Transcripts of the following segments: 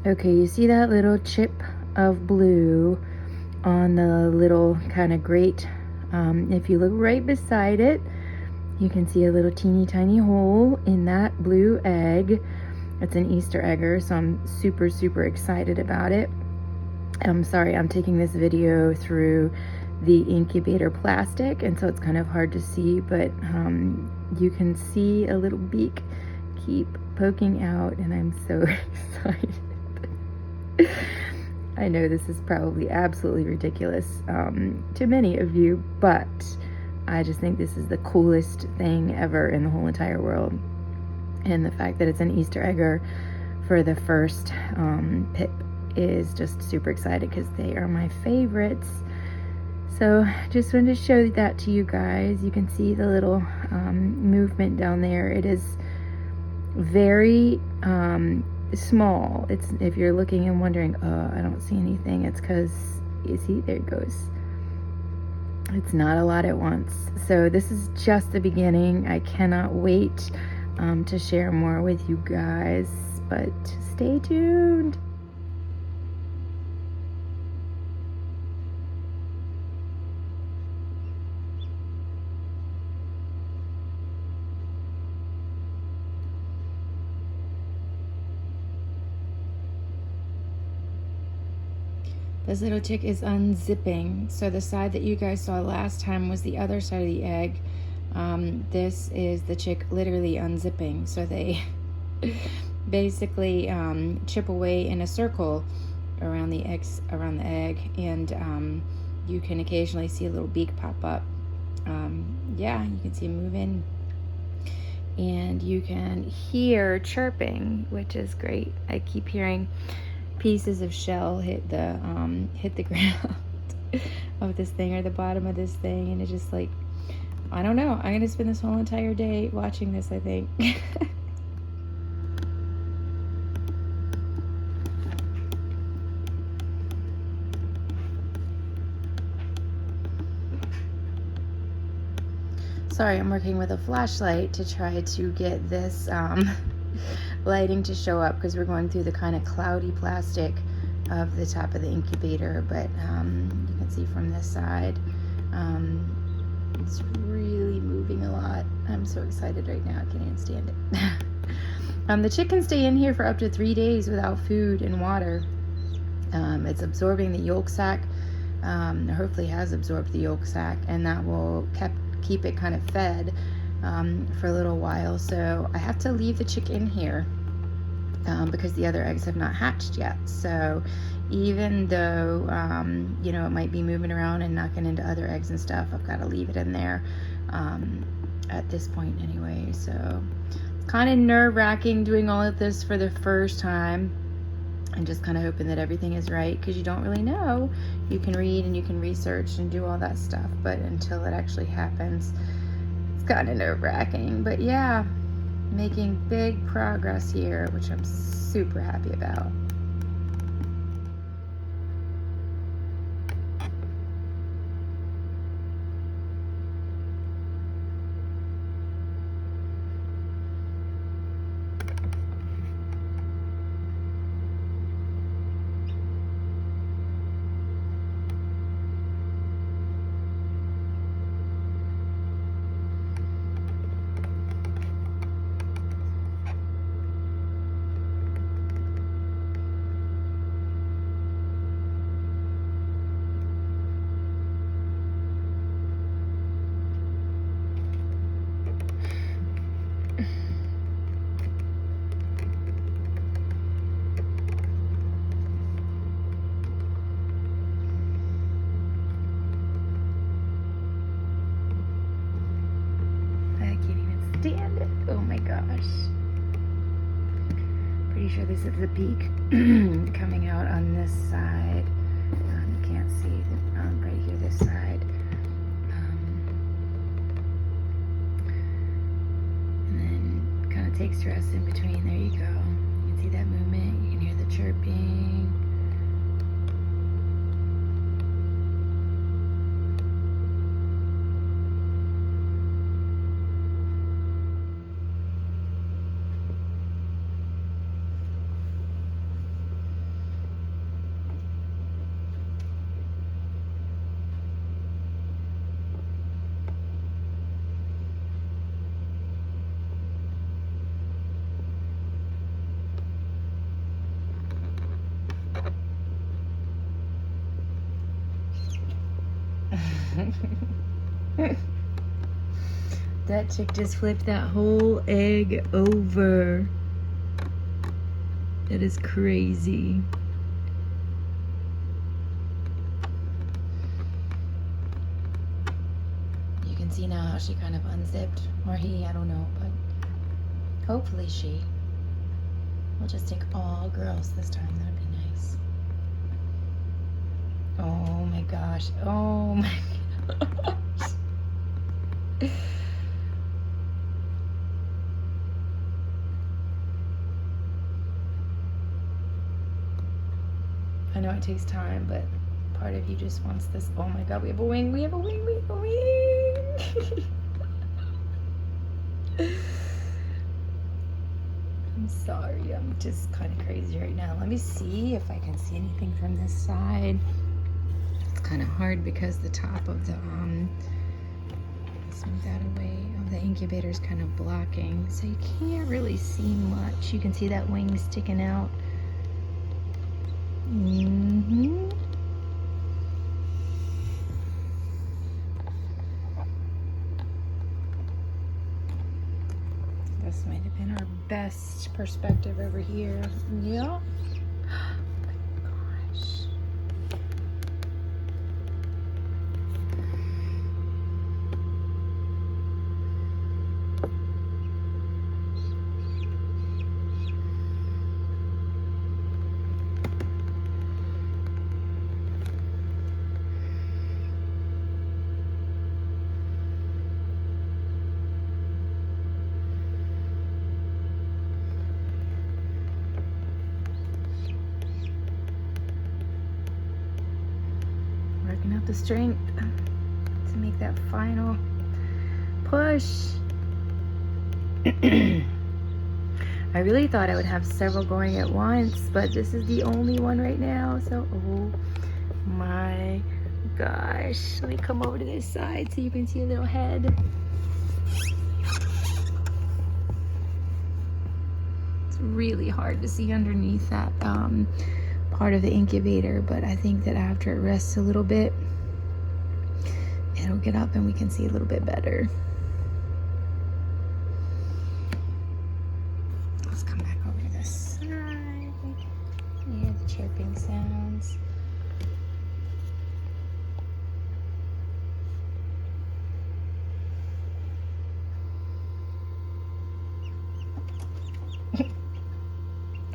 Okay, you see that little chip of blue on the little kind of grate? If you look right beside it, you can see a little teeny tiny hole in that blue egg. It's an Easter egger, so I'm super, super excited about it. I'm sorry, I'm taking this video through the incubator plastic, and so it's kind of hard to see, but you can see a little beak keep poking out, and I'm so excited. I know this is probably absolutely ridiculous to many of you, but I just think this is the coolest thing ever in the whole entire world. And the fact that it's an Easter egger for the first pip is just super excited because they are my favorites. So just wanted to show that to you guys. You can see the little movement down there. It is very small. It's, if you're looking and wondering, oh, I don't see anything, it's because, you see, there it goes. It's not a lot at once. So this is just the beginning. I cannot wait to share more with you guys, but stay tuned. This little chick is unzipping. So the side that you guys saw last time was the other side of the egg. This is the chick literally unzipping. So they basically chip away in a circle around the egg, and you can occasionally see a little beak pop up. Yeah, you can see it moving, and you can hear chirping, which is great. I keep hearing pieces of shell hit the ground of this thing, or the bottom of this thing, and it's just like, I don't know, I'm gonna spend this whole entire day watching this, I think. Sorry, I'm working with a flashlight to try to get this lighting to show up, because we're going through the kind of cloudy plastic of the top of the incubator, but you can see from this side, it's really moving a lot. I'm so excited right now, I can't even stand it. The chick can stay in here for up to 3 days without food and water. It's absorbing the yolk sac, hopefully has absorbed the yolk sac, and that will keep it kind of fed for a little while. So I have to leave the chick in here because the other eggs have not hatched yet. So even though you know, it might be moving around and knocking into other eggs and stuff, I've got to leave it in there at this point anyway. So it's kind of nerve-wracking doing all of this for the first time, and just kind of hoping that everything is right, because you don't really know. You can read and you can research and do all that stuff, but until it actually happens, it's kind of nerve-wracking. But yeah, making big progress here, which I'm super happy about. Stand it. Oh my gosh. Pretty sure this is the beak coming out on this side. You can't see right here, this side. And then kind of takes rest in between. There you go. You can see that movement. You can hear the chirping. That chick just flipped that whole egg over. That is crazy. You can see now how she kind of unzipped, or he, I don't know, but hopefully she. We'll just take all girls this time, that'd be nice. Oh my gosh, oh my gosh. I know it takes time, but part of you just wants this. Oh my god, we have a wing, we have a wing, we have a wing. I'm sorry, I'm just kind of crazy right now. Let me see if I can see anything from this side. It's kind of hard because the top of the, let's move that away, of the incubator is kind of blocking. So you can't really see much. You can see that wing sticking out. Mm-hmm. This might have been our best perspective over here. Yeah. Oh my gosh. Working up the strength to make that final push. I really thought I would have several going at once, but this is the only one right now. So, oh my gosh. Let me come over to this side so you can see a little head. It's really hard to see underneath that part of the incubator, but I think that after it rests a little bit, it'll get up and we can see a little bit better. Let's come back over to this side. You hear the chirping sounds.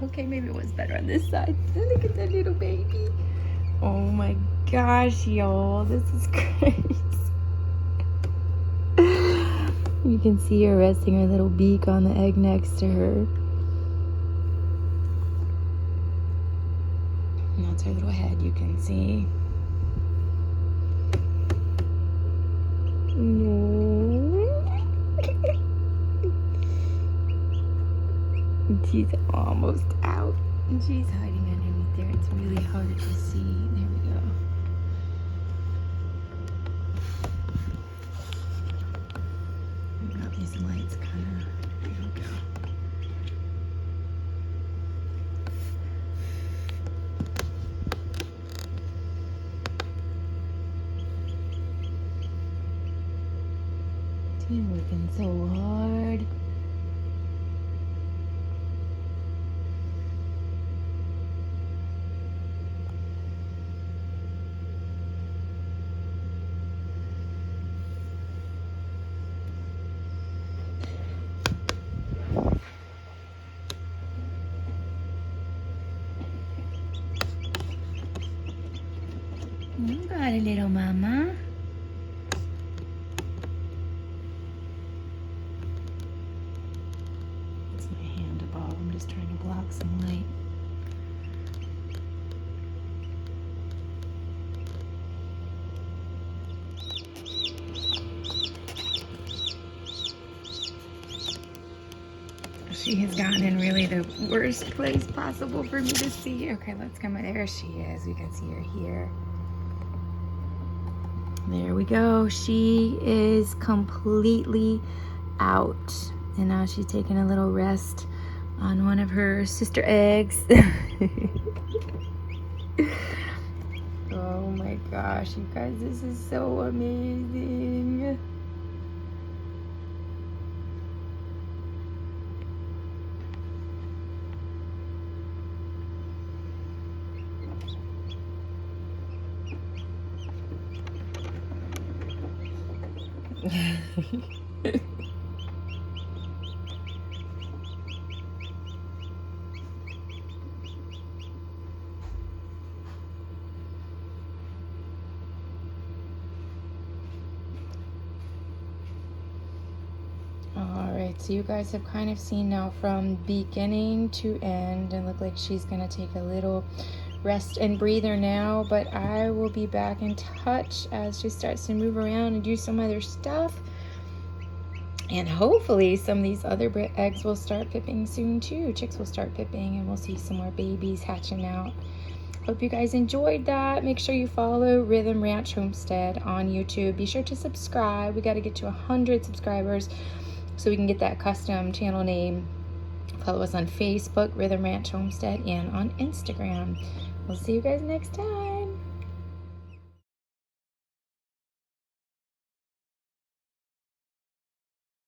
Okay, maybe it was better on this side. Look at that little baby. Oh my gosh, y'all. This is crazy. You can see her resting her little beak on the egg next to her. And that's her little head, you can see. She's almost out. And she's hiding underneath there. It's really hard to see. There we go. We got these lights kind of. There we go. She's working so hard. You got a little mama. It's my hand above. I'm just trying to block some light. She has gotten in really the worst place possible for me to see. Okay, let's come. There she is. We can see her here. There we go. She is completely out. And now she's taking a little rest on one of her sister eggs. Oh Oh my gosh, you guys, this is so amazing. Alright, so you guys have kind of seen now from beginning to end, and look like she's gonna take a little rest and breather now, but I will be back in touch as she starts to move around and do some other stuff. And hopefully some of these other eggs will start pipping soon too. Chicks will start pipping, and we'll see some more babies hatching out. Hope you guys enjoyed that. Make sure you follow Rhythm Ranch Homestead on YouTube. Be sure to subscribe. We got to get to 100 subscribers so we can get that custom channel name. Follow us on Facebook, Rhythm Ranch Homestead, and on Instagram. We'll see you guys next time.